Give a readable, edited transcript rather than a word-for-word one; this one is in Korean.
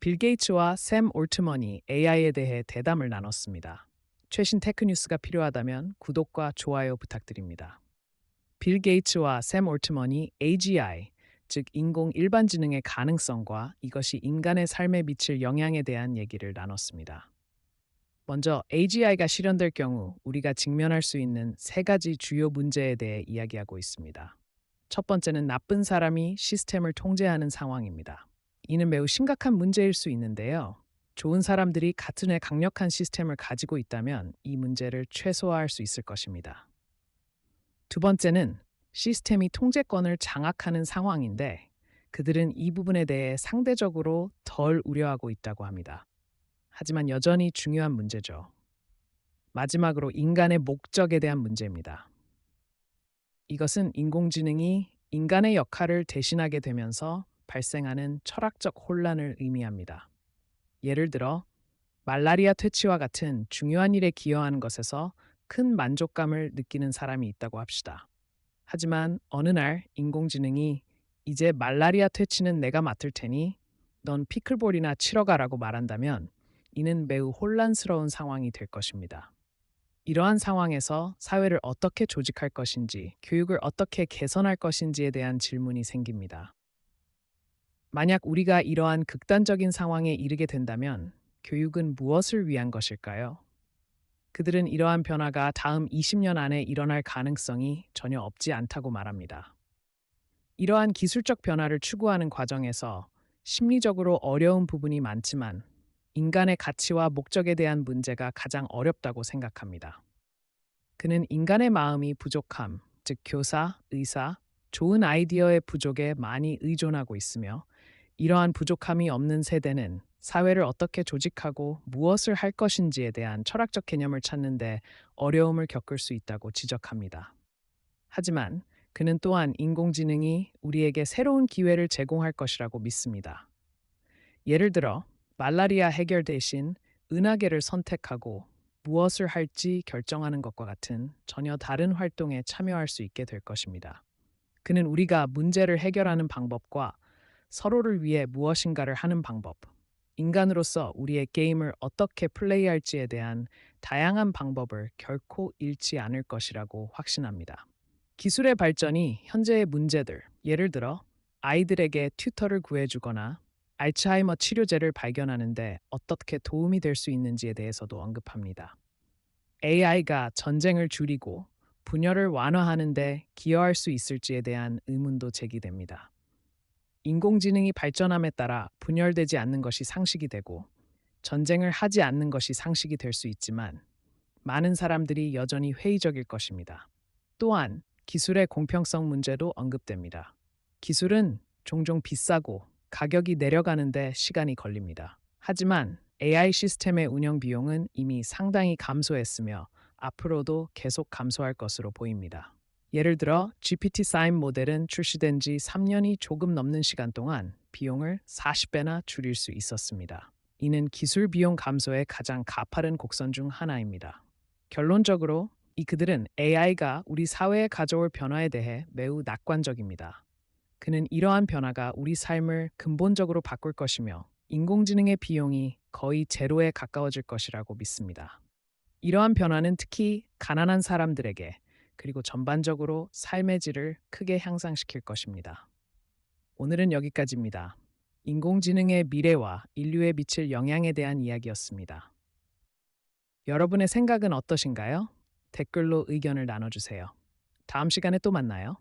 빌 게이츠와 샘 올트먼이 AI에 대해 대담을 나눴습니다. 최신 테크 뉴스가 필요하다면 구독과 좋아요 부탁드립니다. 빌 게이츠와 샘 올트먼이 AGI, 즉 인공 일반지능의 가능성과 이것이 인간의 삶에 미칠 영향에 대한 얘기를 나눴습니다. 먼저 AGI가 실현될 경우 우리가 직면할 수 있는 세 가지 주요 문제에 대해 이야기하고 있습니다. 첫 번째는 나쁜 사람이 시스템을 통제하는 상황입니다. 이는 매우 심각한 문제일 수 있는데요. 좋은 사람들이 같은 해 강력한 시스템을 가지고 있다면 이 문제를 최소화할 수 있을 것입니다. 두 번째는 시스템이 통제권을 장악하는 상황인데 그들은 이 부분에 대해 상대적으로 덜 우려하고 있다고 합니다. 하지만 여전히 중요한 문제죠. 마지막으로 인간의 목적에 대한 문제입니다. 이것은 인공지능이 인간의 역할을 대신하게 되면서 발생하는 철학적 혼란을 의미합니다. 예를 들어, 말라리아 퇴치와 같은 중요한 일에 기여하는 것에서 큰 만족감을 느끼는 사람이 있다고 합시다. 하지만 어느 날 인공지능이 이제 말라리아 퇴치는 내가 맡을 테니 넌 피클볼이나 치러 가라고 말한다면 이는 매우 혼란스러운 상황이 될 것입니다. 이러한 상황에서 사회를 어떻게 조직할 것인지, 교육을 어떻게 개선할 것인지에 대한 질문이 생깁니다. 만약 우리가 이러한 극단적인 상황에 이르게 된다면 교육은 무엇을 위한 것일까요? 그들은 이러한 변화가 다음 20년 안에 일어날 가능성이 전혀 없지 않다고 말합니다. 이러한 기술적 변화를 추구하는 과정에서 심리적으로 어려운 부분이 많지만 인간의 가치와 목적에 대한 문제가 가장 어렵다고 생각합니다. 그는 인간의 마음이 부족함, 즉 교사, 의사, 좋은 아이디어의 부족에 많이 의존하고 있으며 이러한 부족함이 없는 세대는 사회를 어떻게 조직하고 무엇을 할 것인지에 대한 철학적 개념을 찾는데 어려움을 겪을 수 있다고 지적합니다. 하지만 그는 또한 인공지능이 우리에게 새로운 기회를 제공할 것이라고 믿습니다. 예를 들어 말라리아 해결 대신 은하계를 선택하고 무엇을 할지 결정하는 것과 같은 전혀 다른 활동에 참여할 수 있게 될 것입니다. 그는 우리가 문제를 해결하는 방법과 서로를 위해 무엇인가를 하는 방법, 인간으로서 우리의 게임을 어떻게 플레이할지에 대한 다양한 방법을 결코 잃지 않을 것이라고 확신합니다. 기술의 발전이 현재의 문제들, 예를 들어 아이들에게 튜터를 구해주거나 알츠하이머 치료제를 발견하는데 어떻게 도움이 될 수 있는지에 대해서도 언급합니다. AI가 전쟁을 줄이고 분열을 완화하는데 기여할 수 있을지에 대한 의문도 제기됩니다. 인공지능이 발전함에 따라 분열되지 않는 것이 상식이 되고 전쟁을 하지 않는 것이 상식이 될 수 있지만 많은 사람들이 여전히 회의적일 것입니다. 또한 기술의 공평성 문제도 언급됩니다. 기술은 종종 비싸고 가격이 내려가는데 시간이 걸립니다. 하지만 AI 시스템의 운영 비용은 이미 상당히 감소했으며 앞으로도 계속 감소할 것으로 보입니다. 예를 들어 GPT-4 모델은 출시된 지 3년이 조금 넘는 시간 동안 비용을 40배나 줄일 수 있었습니다. 이는 기술 비용 감소의 가장 가파른 곡선 중 하나입니다. 결론적으로 그들은 AI가 우리 사회에 가져올 변화에 대해 매우 낙관적입니다. 그는 이러한 변화가 우리 삶을 근본적으로 바꿀 것이며 인공지능의 비용이 거의 제로에 가까워질 것이라고 믿습니다. 이러한 변화는 특히 가난한 사람들에게 그리고 전반적으로 삶의 질을 크게 향상시킬 것입니다. 오늘은 여기까지입니다. 인공지능의 미래와 인류에 미칠 영향에 대한 이야기였습니다. 여러분의 생각은 어떠신가요? 댓글로 의견을 나눠주세요. 다음 시간에 또 만나요.